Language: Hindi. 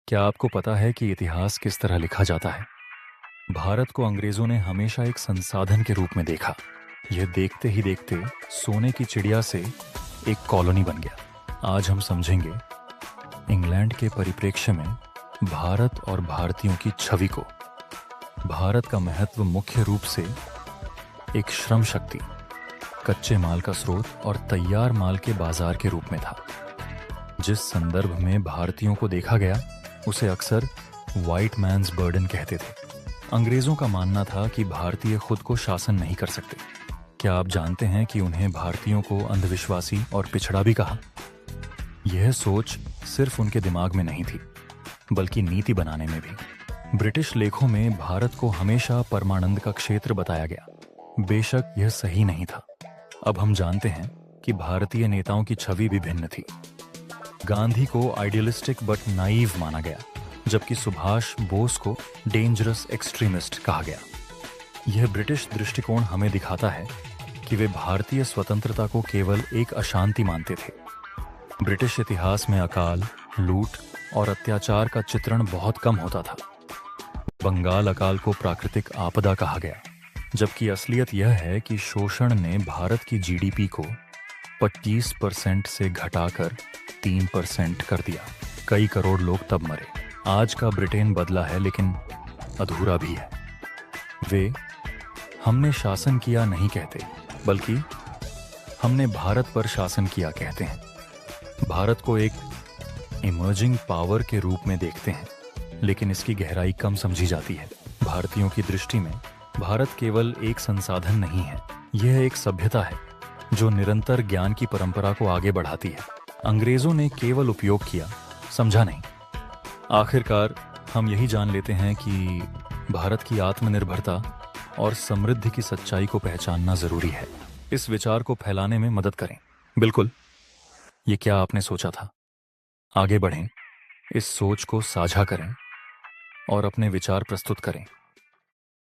क्या आपको पता है कि इतिहास किस तरह लिखा जाता है? भारत को अंग्रेजों ने हमेशा एक संसाधन के रूप में देखा। यह देखते ही देखते सोने की चिड़िया से एक कॉलोनी बन गया। आज हम समझेंगे इंग्लैंड के परिप्रेक्ष्य में भारत और भारतीयों की छवि को। भारत का महत्व मुख्य रूप से एक श्रम शक्ति, कच्चे माल का स्रोत और तैयार माल के बाजार के रूप में था। जिस संदर्भ में भारतीयों को देखा गया उसे अक्सर व्हाइट मैन्स बर्डन कहते थे। अंग्रेजों का मानना था कि भारतीय खुद को शासन नहीं कर सकते। क्या आप जानते हैं कि उन्हें भारतीयों को अंधविश्वासी और पिछड़ा भी कहा? यह सोच सिर्फ उनके दिमाग में नहीं थी, बल्कि नीति बनाने में भी। ब्रिटिश लेखों में भारत को हमेशा परमानंद का क्षेत्र बताया गया। बेशक यह सही नहीं था। अब हम जानते हैं कि भारतीय नेताओं की छवि भी भिन्न थी। गांधी को आइडियलिस्टिक बट नाइव माना गया, जबकि सुभाष बोस को डेंजरस एक्सट्रीमिस्ट कहा गया। यह ब्रिटिश दृष्टिकोण हमें दिखाता है कि वे भारतीय स्वतंत्रता को केवल एक अशांति मानते थे। ब्रिटिश इतिहास में अकाल, लूट और अत्याचार का चित्रण बहुत कम होता था। बंगाल अकाल को प्राकृतिक आपदा कहा गया, जबकि असलियत यह है कि शोषण ने भारत की जीडीपी को 25% से घटाकर 3% कर दिया। कई करोड़ लोग तब मरे। आज का ब्रिटेन बदला है, लेकिन अधूरा भी है। वे हमने शासन किया नहीं कहते, बल्कि हमने भारत पर शासन किया कहते हैं। भारत को एक इमर्जिंग पावर के रूप में देखते हैं, लेकिन इसकी गहराई कम समझी जाती है। भारतीयों की दृष्टि में भारत केवल एक संसाधन नहीं है, यह एक सभ्यता है जो निरंतर ज्ञान की परंपरा को आगे बढ़ाती है। अंग्रेजों ने केवल उपयोग किया, समझा नहीं। आखिरकार हम यही जान लेते हैं कि भारत की आत्मनिर्भरता और समृद्धि की सच्चाई को पहचानना जरूरी है। इस विचार को फैलाने में मदद करें। बिल्कुल, ये क्या आपने सोचा था? आगे बढ़ें, इस सोच को साझा करें और अपने विचार प्रस्तुत करें।